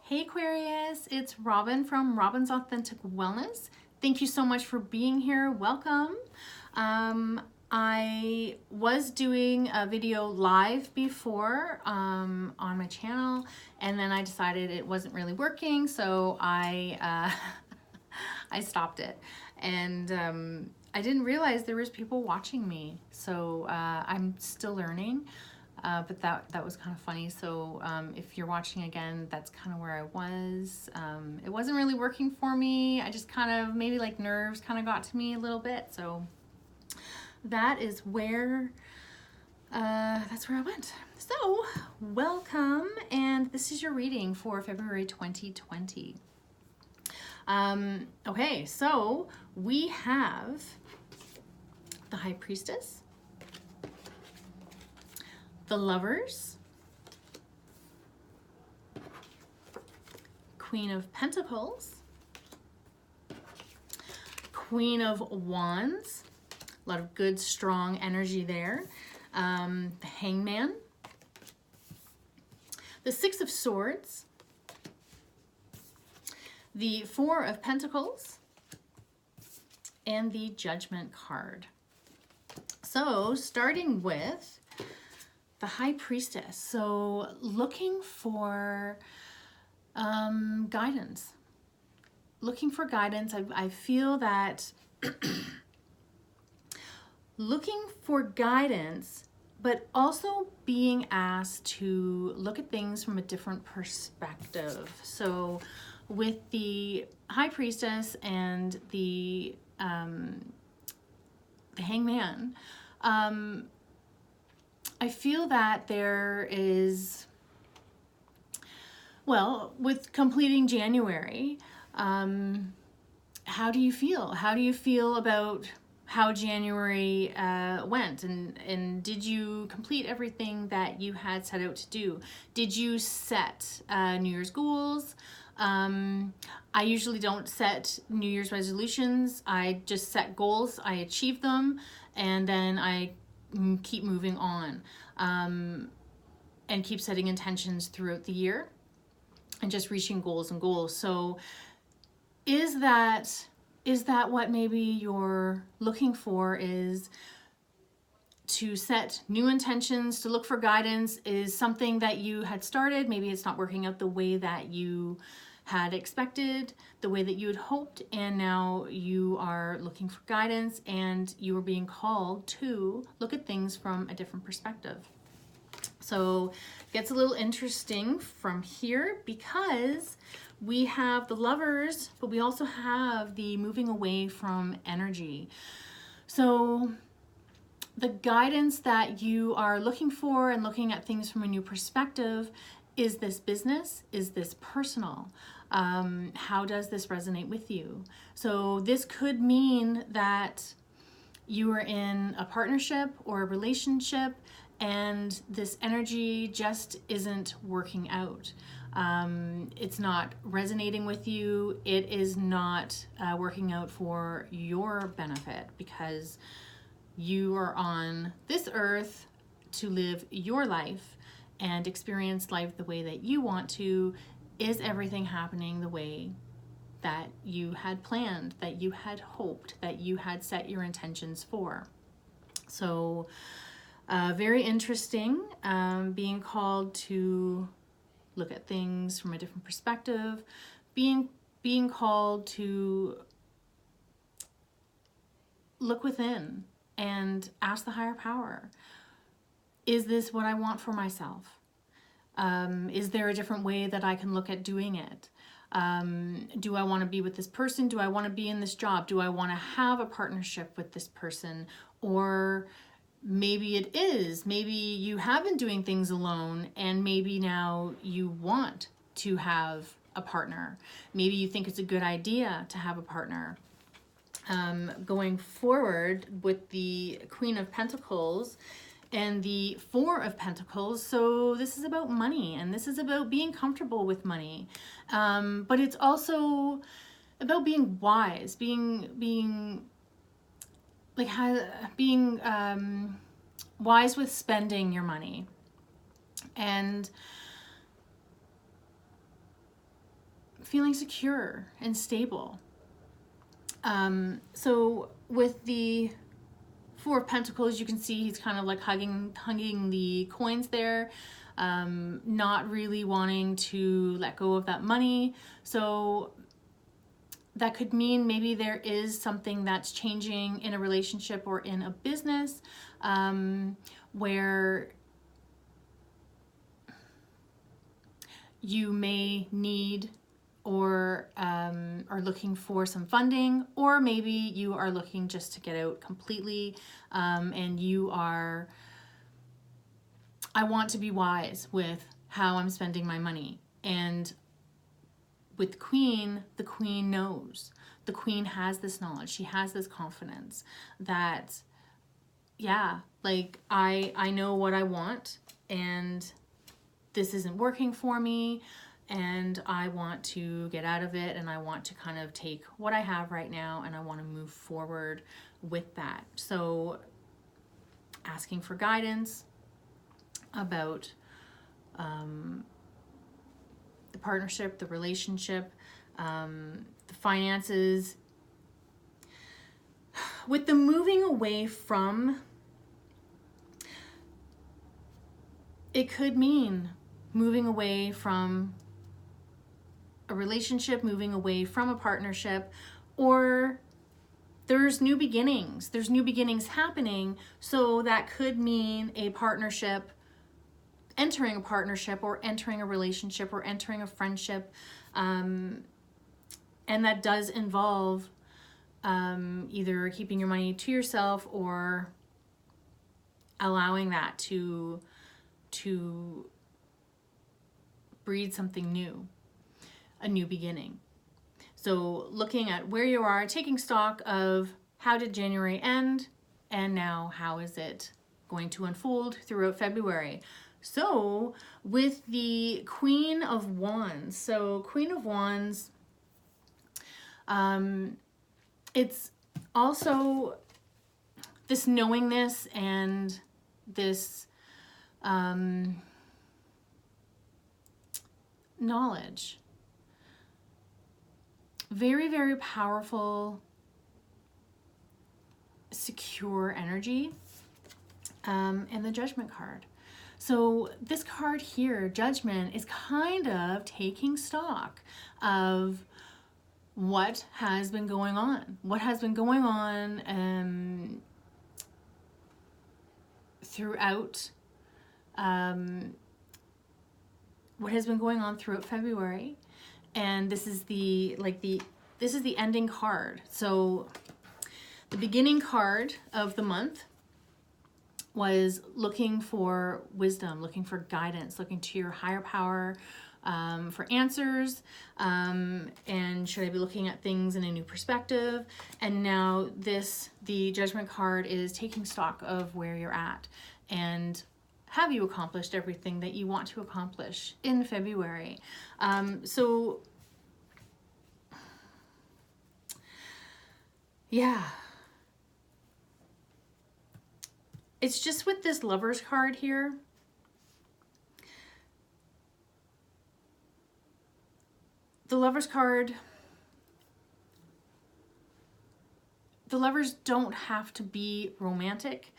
Hey Aquarius, it's Robin from Robin's Authentic Wellness. Thank you so much for being here. Welcome. I was doing a video live before on my channel, and then I decided it wasn't really working, so I I stopped it. And I didn't realize there was people watching me, so I'm still learning. But that was kind of funny. So if you're watching again, that's kind of where I was. It wasn't really working for me. I just kind of, maybe like nerves kind of got to me a little bit. So that is where, that's where I went. So welcome. And this is your reading for February 2020. Okay, so we have the High Priestess, the Lovers, Queen of Pentacles, Queen of Wands, a lot of good, strong energy there, the Hangman, the Six of Swords, the Four of Pentacles, and the Judgment card. So starting with the High Priestess, so looking for guidance. Looking for guidance. I feel that looking for guidance, but also being asked to look at things from a different perspective. So with the High Priestess and the Hangman, I feel that there is, well, with completing January, how do you feel? How do you feel about how January went? And did you complete everything that you had set out to do? Did you set New Year's goals? I usually don't set New Year's resolutions. I just set goals, I achieve them, and then I keep moving on, and keep setting intentions throughout the year and just reaching goals and goals. So is that what maybe you're looking for, is to set new intentions, to look for guidance? Is something that you had started, maybe it's not working out the way that you had expected, the way that you had hoped, and now you are looking for guidance and you are being called to look at things from a different perspective. So it gets a little interesting from here because we have the Lovers, but we also have the moving away from energy. So the guidance that you are looking for and looking at things from a new perspective, is this business? Is this personal? How does this resonate with you? So this could mean that you are in a partnership or a relationship and this energy just isn't working out. It's not resonating with you. It is not working out for your benefit, because you are on this earth to live your life and experience life the way that you want to. Is everything happening the way that you had planned, that you had hoped, that you had set your intentions for? So very interesting, being called to look at things from a different perspective, being called to look within and ask the higher power, is this what I want for myself? Is there a different way that I can look at doing it? Do I want to be with this person? Do I want to be in this job? Do I want to have a partnership with this person? Or maybe it is. Maybe you have been doing things alone and maybe now you want to have a partner. Maybe you think it's a good idea to have a partner. Going forward with the Queen of Pentacles and the Four of Pentacles, so this is about money and this is about being comfortable with money, but it's also about being wise, being wise with spending your money. And feeling secure and stable. So with the Four of Pentacles, you can see he's kind of like hugging the coins there, not really wanting to let go of that money. So that could mean maybe there is something that's changing in a relationship or in a business, where you may need or are looking for some funding, or maybe you are looking just to get out completely, and you are, I want to be wise with how I'm spending my money. And with the Queen knows. The Queen has this knowledge. She has this confidence that, yeah, like I know what I want, and this isn't working for me, and I want to get out of it, and I want to kind of take what I have right now and I want to move forward with that. So asking for guidance about the partnership, the relationship, the finances. With the moving away from, it could mean moving away from a relationship, moving away from a partnership, or there's new beginnings. There's new beginnings happening. So that could mean a partnership, entering a partnership, or entering a relationship, or entering a friendship. And that does involve either keeping your money to yourself or allowing that to breed something new, a new beginning. So looking at where you are, taking stock of how did January end, and now how is it going to unfold throughout February. So with the Queen of Wands, so Queen of Wands, it's also this knowingness and this knowledge. Very, very powerful, secure energy. And the Judgment card. So this card here, Judgment, is kind of taking stock of what has been going on. What has been going on throughout what has been going on throughout February. And this is the ending card. So the beginning card of the month was looking for wisdom, looking for guidance, looking to your higher power for answers, and should I be looking at things in a new perspective? And now the Judgment card is taking stock of where you're at, and have you accomplished everything that you want to accomplish in February? So yeah. It's just with this Lovers card here, the Lovers card, the Lovers don't have to be romantic,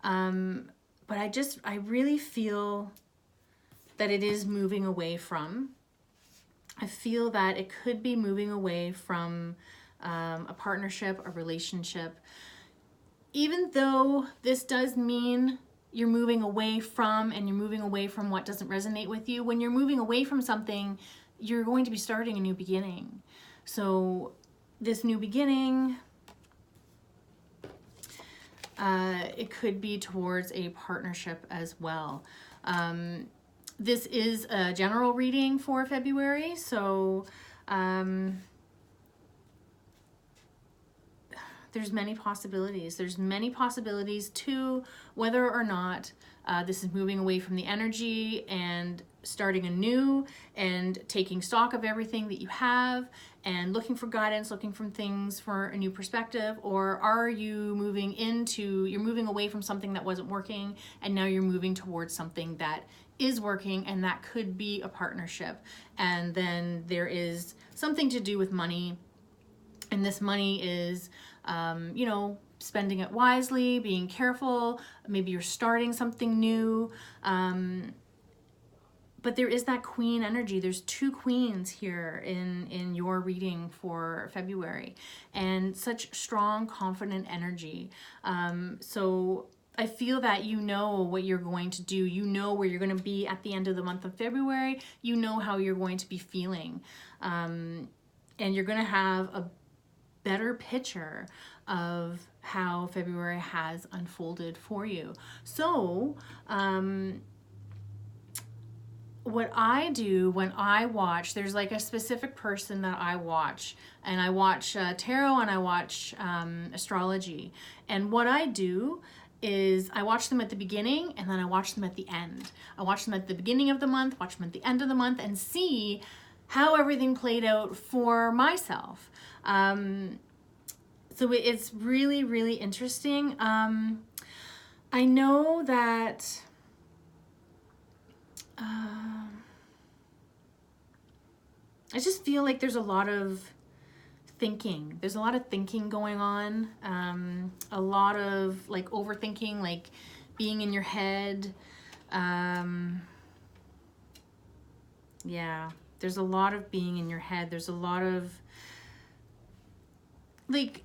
but I really feel that it is moving away from. I feel that it could be moving away from a partnership, a relationship. Even though this does mean you're moving away from, and you're moving away from what doesn't resonate with you, when you're moving away from something, you're going to be starting a new beginning. So this new beginning, it could be towards a partnership as well. This is a general reading for February, so there's many possibilities. There's many possibilities to whether or not this is moving away from the energy and starting anew and taking stock of everything that you have and looking for guidance, looking for things for a new perspective, or are you you're moving away from something that wasn't working and now you're moving towards something that is working, and that could be a partnership. And then there is something to do with money, and this money is, you know, spending it wisely, being careful. Maybe you're starting something new. But there is that queen energy. There's 2 queens here in your reading for February, and such strong, confident energy. So I feel that you know what you're going to do. You know where you're going to be at the end of the month of February. You know how you're going to be feeling. And you're going to have a better picture of how February has unfolded for you. So, what I do when I watch, there's like a specific person that I watch, and I watch tarot, and I watch astrology. And what I do is I watch them at the beginning, and then I watch them at the end. I watch them at the beginning of the month, watch them at the end of the month, and see how everything played out for myself. So it's really, really interesting. I know that I just feel like there's a lot of thinking. There's a lot of thinking going on. A lot of like overthinking, like being in your head. Yeah, there's a lot of being in your head. There's a lot of like,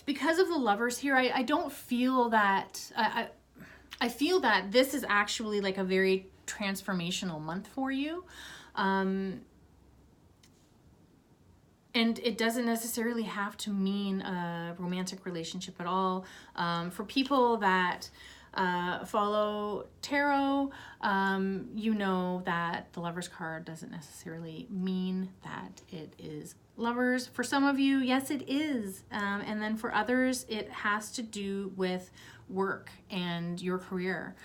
because of the Lovers here, I don't feel that, I feel that this is actually like a very transformational month for you. And it doesn't necessarily have to mean a romantic relationship at all. For people that follow tarot, you know that the Lovers card doesn't necessarily mean that it is lovers. For some of you, yes, it is. And then for others, it has to do with work and your career.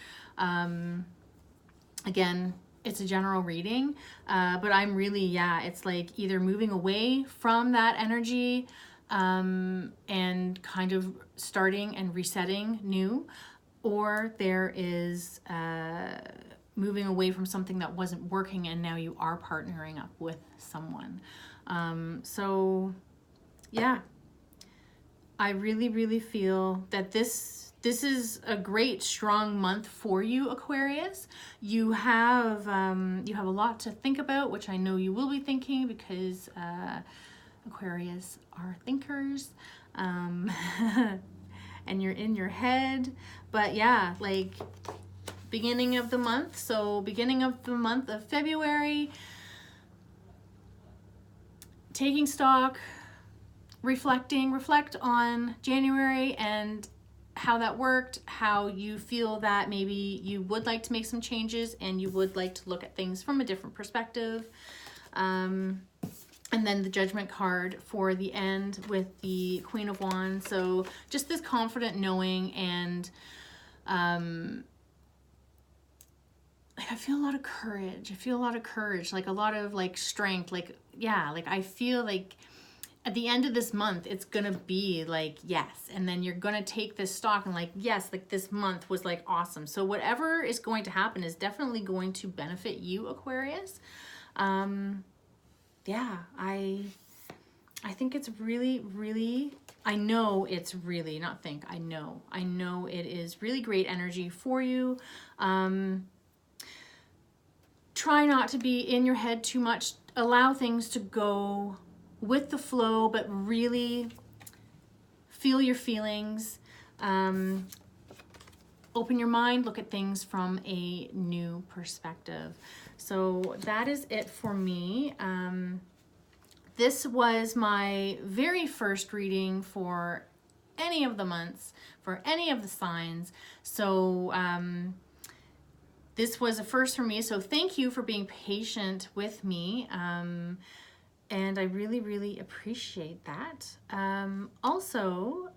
Again, it's a general reading, but I'm really, yeah, it's like either moving away from that energy and kind of starting and resetting new, or there is moving away from something that wasn't working and now you are partnering up with someone. So yeah, I really, really feel that this is a great, strong month for you, Aquarius. You have a lot to think about, which I know you will be thinking, because Aquarius are thinkers, and you're in your head. But yeah, like beginning of the month. So beginning of the month of February, taking stock, reflect on January and how that worked, how you feel that maybe you would like to make some changes and you would like to look at things from a different perspective. And then the Judgment card for the end with the Queen of Wands. So just this confident knowing, and like I feel a lot of courage. Like a lot of like strength. Like, yeah, like I feel like at the end of this month, it's gonna be like, yes. And then you're gonna take this stock and like, yes, like this month was like awesome. So whatever is going to happen is definitely going to benefit you, Aquarius. Yeah, I think it's really, really, I know it's really, not think, I know it is really great energy for you. Try not to be in your head too much. Allow things to go with the flow, but really feel your feelings. Open your mind, look at things from a new perspective. So that is it for me. This was my very first reading for any of the months, for any of the signs. So this was a first for me. So thank you for being patient with me. And I really, really appreciate that. Also,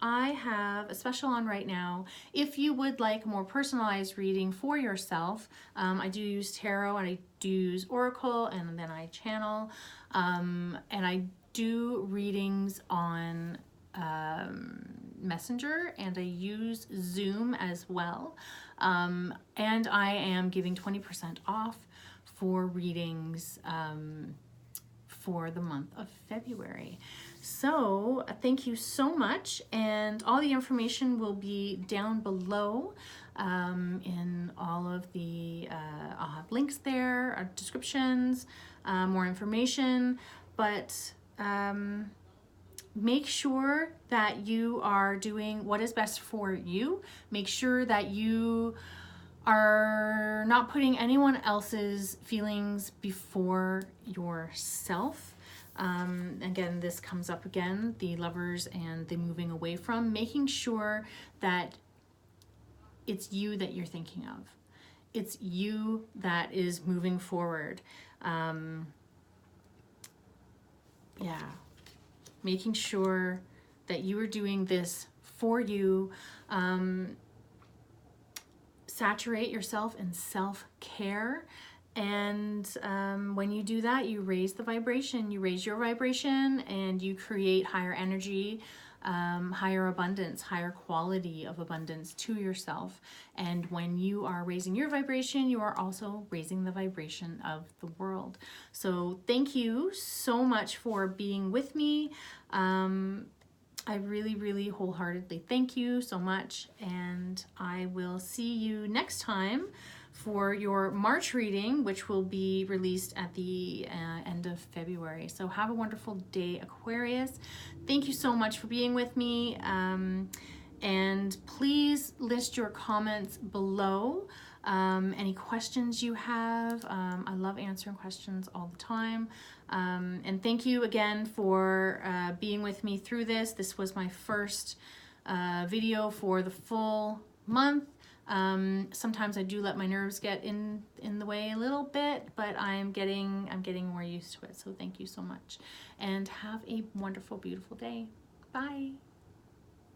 I have a special on right now. If you would like a more personalized reading for yourself, I do use tarot and I do use oracle, and then I channel. And I do readings on Messenger, and I use Zoom as well. And I am giving 20% off for readings for the month of February. So thank you so much, and all the information will be down below in all of the, I'll have links there, descriptions, more information, but make sure that you are doing what is best for you. Make sure that you are not putting anyone else's feelings before yourself. Again, this comes up again, the lovers and the moving away from, making sure that it's you that you're thinking of. It's you that is moving forward. Yeah. Making sure that you are doing this for you. Saturate yourself in self-care, and when you do that, you raise the vibration, you raise your vibration, and you create higher energy, higher abundance, higher quality of abundance to yourself. And when you are raising your vibration, you are also raising the vibration of the world. So thank you so much for being with me. I really, really wholeheartedly thank you so much, and I will see you next time for your March reading, which will be released at the end of February. So have a wonderful day, Aquarius. Thank you so much for being with me, and please list your comments below. Any questions you have. I love answering questions all the time. And thank you again for being with me through this. This was my first video for the full month. Sometimes I do let my nerves get in the way a little bit, but I'm getting more used to it. So thank you so much, and have a wonderful, beautiful day. Bye.